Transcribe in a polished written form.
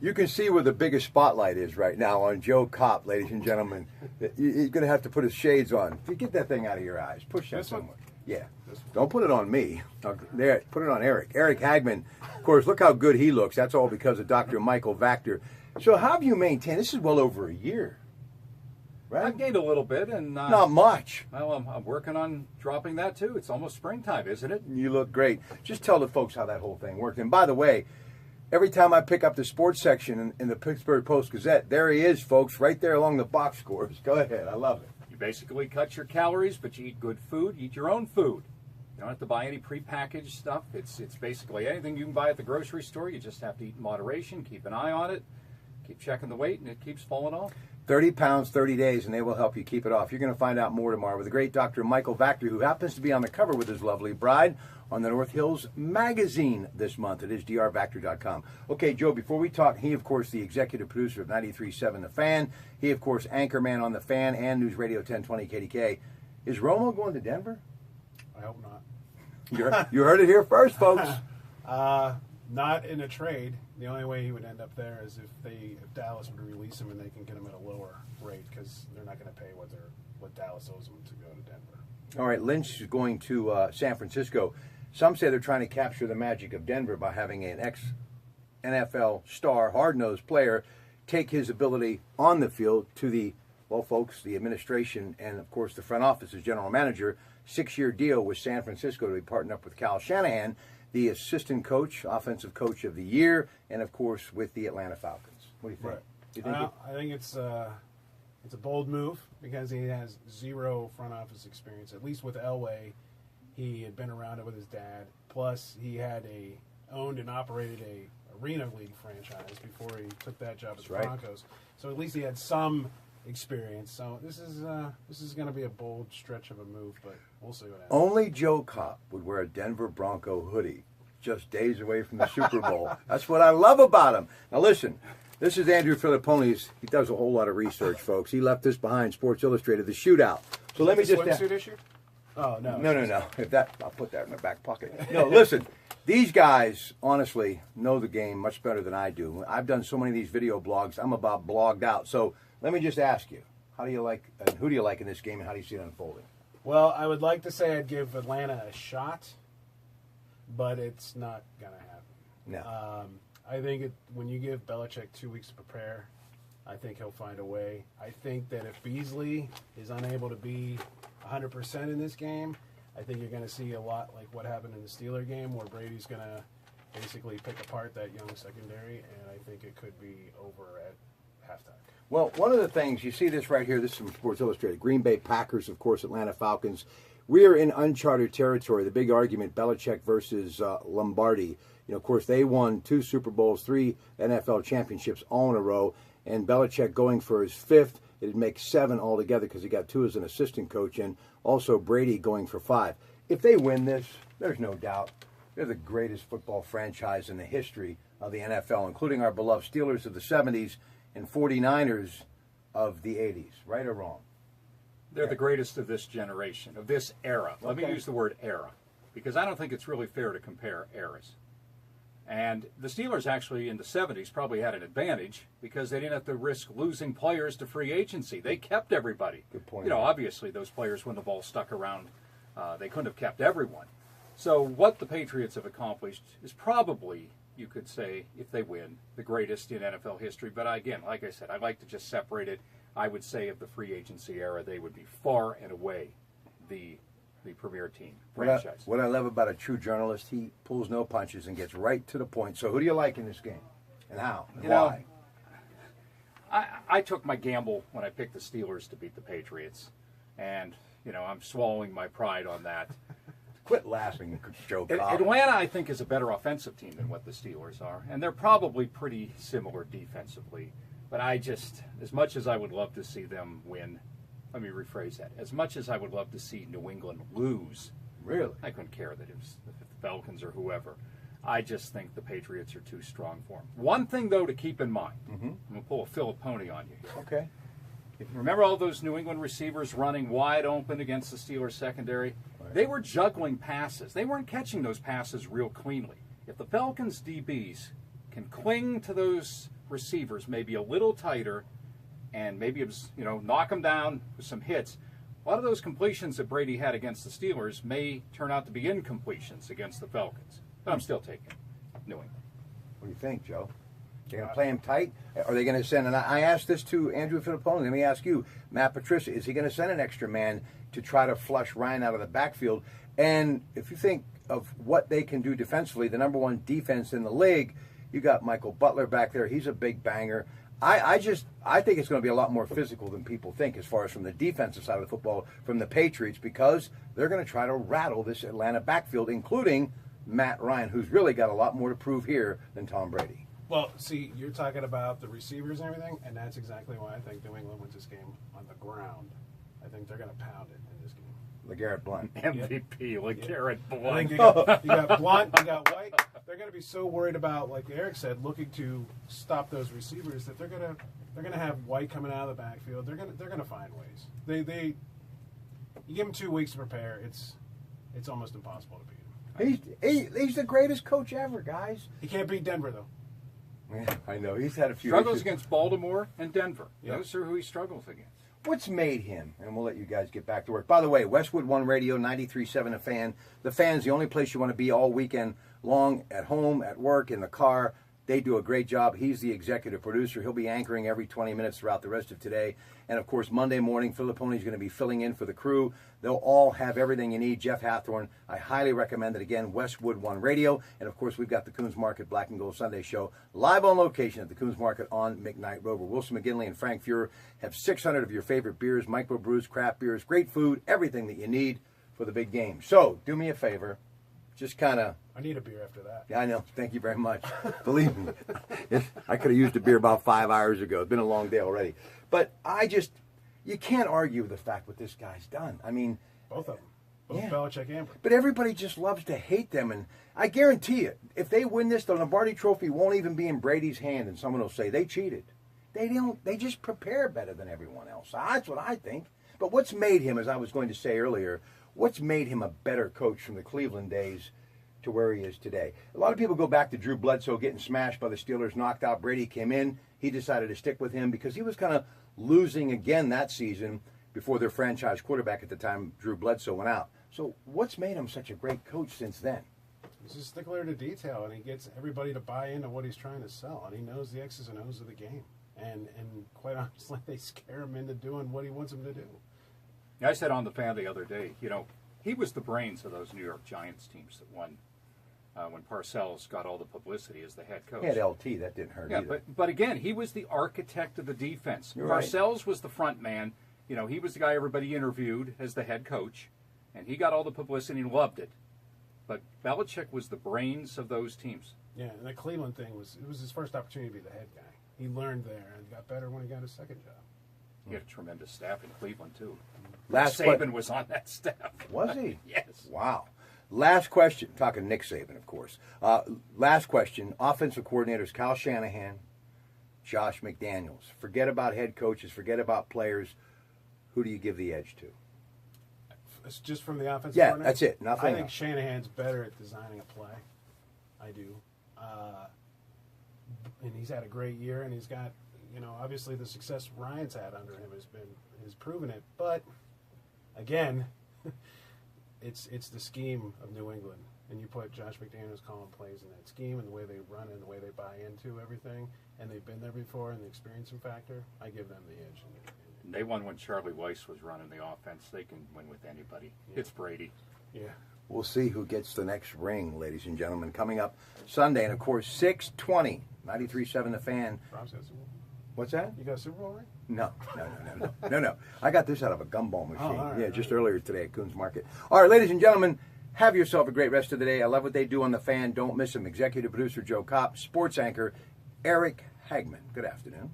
You can see where the biggest spotlight is right now on Joe Kopp, ladies and gentlemen. He's going to have to put his shades on. Get that thing out of your eyes. Push that somewhere. Yeah. Don't put it on me. There, put it on Eric. Eric Hagman, of course, look how good he looks. That's all because of Dr. Michael Vactor. So how have you maintained? This is well over a year, right? I've gained a little bit. And not much. Well, I'm working on dropping that, too. It's almost springtime, isn't it? You look great. Just tell the folks how that whole thing worked. And by the way, every time I pick up the sports section in the Pittsburgh Post-Gazette, there he is, folks, right there along the box scores. Go ahead. I love it. You basically cut your calories, but you eat good food. Eat your own food. You don't have to buy any prepackaged stuff. It's basically anything you can buy at the grocery store. You just have to eat in moderation, keep an eye on it, keep checking the weight, and it keeps falling off. 30 pounds, 30 days, and they will help you keep it off. You're going to find out more tomorrow with the great Dr. Michael Vactor, who happens to be on the cover with his lovely bride on the North Hills Magazine this month. It is drvactor.com. Okay, Joe, before we talk, he, of course, the executive producer of 93.7 The Fan. He, of course, anchorman on The Fan and News Radio 1020 KDK. Is Romo going to Denver? I hope not. You heard it here first, folks. Not in a trade. The only way he would end up there is if Dallas would release him and they can get him at a lower rate because they're not going to pay what Dallas owes him to go to Denver. All right, Lynch is going to San Francisco. Some say they're trying to capture the magic of Denver by having an ex-NFL star, hard-nosed player, take his ability on the field to the administration and, of course, the front office as general manager. 6-year deal with San Francisco to be partnered up with Kyle Shanahan, the assistant coach, offensive coach of the year, and, of course, with the Atlanta Falcons. What do you think? Right. I think it's a bold move because he has zero front office experience. At least with Elway, he had been around it with his dad. Plus, he had owned and operated a Arena League franchise before he took that job at the Broncos. So at least he had some experience. So this is going to be a bold stretch of a move, but we'll see what happens. Only Joe Kopp would wear a Denver Bronco hoodie just days away from the Super Bowl. That's what I love about him. Now listen, this is Andrew Filipponis. He does a whole lot of research, folks. He left this behind, Sports Illustrated, the shootout. So let me just swimsuit issue? Oh, no. No. If that, I'll put that in my back pocket. No, listen. These guys, honestly, know the game much better than I do. I've done so many of these video blogs. I'm about blogged out. So let me just ask you, who do you like in this game, and how do you see it unfolding? Well, I would like to say I'd give Atlanta a shot, but it's not going to happen. No. I think when you give Belichick 2 weeks to prepare, I think he'll find a way. I think that if Beasley is unable to be 100% in this game, I think you're going to see a lot like what happened in the Steeler game where Brady's going to basically pick apart that young secondary, and I think it could be over at halftime. Well, one of the things, you see this right here, this is from Sports Illustrated. Green Bay Packers, of course, Atlanta Falcons. We are in uncharted territory. The big argument, Belichick versus Lombardi. Of course, they won 2 Super Bowls, 3 NFL championships all in a row, and Belichick going for his 5th. It'd make 7 altogether because he got 2 as an assistant coach, and also Brady going for 5. If they win this, there's no doubt they're the greatest football franchise in the history of the NFL, including our beloved Steelers of the 70s and 49ers of the 80s. Right or wrong? They're the greatest of this generation, of this era. Let me use the word era, because I don't think it's really fair to compare eras. And the Steelers actually in the 70s probably had an advantage because they didn't have to risk losing players to free agency. They kept everybody. Good point. Obviously those players, when the ball stuck around, they couldn't have kept everyone. So what the Patriots have accomplished is probably, you could say, if they win, the greatest in NFL history. But again, like I said, I'd like to just separate it. I would say of the free agency era, they would be far and away the premier team franchise. What I love about a true journalist, he pulls no punches and gets right to the point. So who do you like in this game, and how, and why? I took my gamble when I picked the Steelers to beat the Patriots, and I'm swallowing my pride on that. Quit laughing, Joe Cobb. Atlanta, I think, is a better offensive team than what the Steelers are, and they're probably pretty similar defensively. But as much as I would love to see them win, let me rephrase that. As much as I would love to see New England lose, really, I couldn't care that it was the Falcons or whoever. I just think the Patriots are too strong for them. One thing, though, to keep in mind, I'm going to pull a Filipponi on you here. Okay. Remember all those New England receivers running wide open against the Steelers secondary? Right. They were juggling passes. They weren't catching those passes real cleanly. If the Falcons DBs can cling to those receivers maybe a little tighter and maybe, knock them down with some hits, a lot of those completions that Brady had against the Steelers may turn out to be incompletions against the Falcons. But I'm still taking New England. What do you think, Joe? They're going to play him tight? Are they going to send, and I asked this to Andrew Filippone, let me ask you, Matt Patricia, is he going to send an extra man to try to flush Ryan out of the backfield? And if you think of what they can do defensively, the number one defense in the league, you got Michael Butler back there. He's a big banger. I think it's going to be a lot more physical than people think as far as from the defensive side of the football from the Patriots, because they're going to try to rattle this Atlanta backfield, including Matt Ryan, who's really got a lot more to prove here than Tom Brady. Well, see, you're talking about the receivers and everything, and that's exactly why I think New England wins this game on the ground. I think they're going to pound it in this game. LeGarrette Blount. MVP, LeGarrette Blount. I think you got Blount, you got White. They're going to be so worried about, like Eric said, looking to stop those receivers that they're going to have White coming out of the backfield. They're going to find ways. You give them 2 weeks to prepare. It's almost impossible to beat him. He's the greatest coach ever, guys. He can't beat Denver though. Yeah, I know. He's had a few Struggles issues. against Baltimore and Denver. Yep. Those are who he struggles against. What's made him? And we'll let you guys get back to work. By the way, Westwood One Radio, 93.7 The Fan. The Fan's the only place you want to be all weekend long, at home, at work, in the car. They do a great job. He's the executive producer. He'll be anchoring every 20 minutes throughout the rest of today. And, of course, Monday morning, Filippone is going to be filling in for the crew. They'll all have everything you need. Jeff Hathorn, I highly recommend it. Again, Westwood One Radio. And, of course, we've got the Coons Market Black and Gold Sunday Show live on location at the Coons Market on McKnight Road, where Wilson McGinley and Frank Fuhrer have 600 of your favorite beers, microbrews, craft beers, great food, everything that you need for the big game. So, do me a favor. Just kind of... I need a beer after that. Yeah, I know. Thank you very much. Believe me, I could have used a beer about 5 hours ago. It's been a long day already. But you can't argue with the fact what this guy's done. I mean... Both of them. Both Yeah. Belichick and... But everybody just loves to hate them. And I guarantee you, if they win this, the Lombardi Trophy won't even be in Brady's hand, and someone will say, they cheated. They don't. They just prepare better than everyone else. That's what I think. But what's made him, as I was going to say earlier, what's made him a better coach from the Cleveland days to where he is today? A lot of people go back to Drew Bledsoe getting smashed by the Steelers, knocked out. Brady came in. He decided to stick with him because he was kind of losing again that season before their franchise quarterback at the time, Drew Bledsoe, went out. So what's made him such a great coach since then? He's a stickler to detail, and he gets everybody to buy into what he's trying to sell, and he knows the X's and O's of the game. And quite honestly, they scare him into doing what he wants him to do. I said on the Fan the other day, he was the brains of those New York Giants teams that won when Parcells got all the publicity as the head coach. He had LT. That didn't hurt either. But again, he was the architect of the defense. You're right. Parcells was the front man. He was the guy everybody interviewed as the head coach, and he got all the publicity and loved it. But Belichick was the brains of those teams. Yeah, and the Cleveland thing was his first opportunity to be the head guy. He learned there and got better when he got his second job. He had a tremendous staff in Cleveland, too. Last Saban was on that staff. Was he? Yes. Wow. Last question. Talking Nick Saban, of course. Last question. Offensive coordinators Kyle Shanahan, Josh McDaniels. Forget about head coaches. Forget about players. Who do you give the edge to? It's just from the offensive Yeah, coordinator? that's it. Nothing I think else. Shanahan's better at designing a play. I do. And he's had a great year, and he's got, obviously the success Ryan's had under him has proven it. But again, it's the scheme of New England, and you put Josh McDaniels calling plays in that scheme, and the way they run and the way they buy into everything, and they've been there before, and the experiencing factor, I give them the edge. They won when Charlie Weiss was running the offense. They can win with anybody. Yeah. It's Brady. Yeah. We'll see who gets the next ring, ladies and gentlemen. Coming up Sunday, and of course, 6:20, 93.7 The Fan. Rob's got a Super Bowl? What's that? You got a Super Bowl ring? No. I got this out of a gumball machine. all right, Just earlier today at Coons Market. All right, ladies and gentlemen, have yourself a great rest of the day. I love what they do on The Fan. Don't miss them. Executive producer Joe Kopp, sports anchor Eric Hagman. Good afternoon.